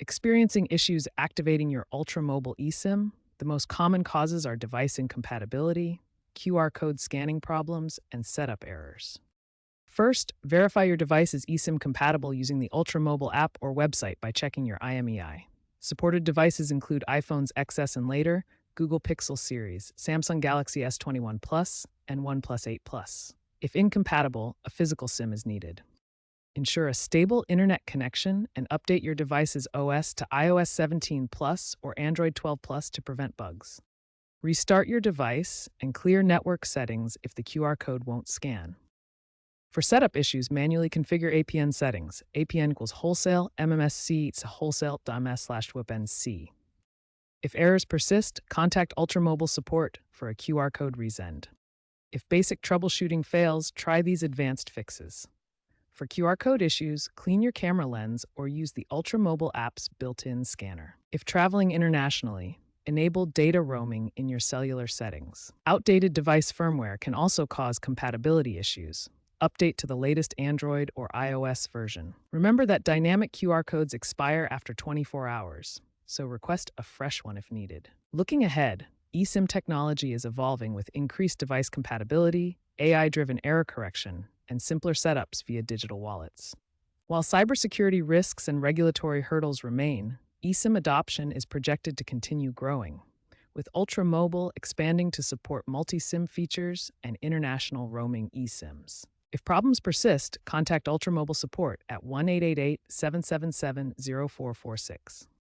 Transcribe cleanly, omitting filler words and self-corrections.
Experiencing issues activating your ultra-mobile eSIM? The most common causes are device incompatibility, QR code scanning problems, and setup errors. First, verify your device is eSIM compatible using the ultra-mobile app or website by checking your IMEI. Supported devices include iPhones XS and later, Google Pixel series, Samsung Galaxy S21 Plus, and OnePlus 8 Plus. If incompatible, a physical SIM is needed. Ensure a stable internet connection and update your device's OS to iOS 17 Plus or Android 12 Plus to prevent bugs. Restart your device and clear network settings if the QR code won't scan. For setup issues, manually configure APN settings. APN equals wholesale MMSC to wholesale.ms/WIPNC. If errors persist, contact Ultramobile support for a QR code resend. If basic troubleshooting fails, try these advanced fixes. For QR code issues, clean your camera lens or use the Ultramobile app's built-in scanner. If traveling internationally, enable data roaming in your cellular settings. Outdated device firmware can also cause compatibility issues. Update to the latest Android or iOS version. Remember that dynamic QR codes expire after 24 hours, so request a fresh one if needed. Looking ahead, eSIM technology is evolving with increased device compatibility, AI-driven error correction, and simpler setups via digital wallets. While cybersecurity risks and regulatory hurdles remain, eSIM adoption is projected to continue growing, with Ultramobile expanding to support multi-SIM features and international roaming eSIMs. If problems persist, contact Ultramobile support at 1-888-777-0446.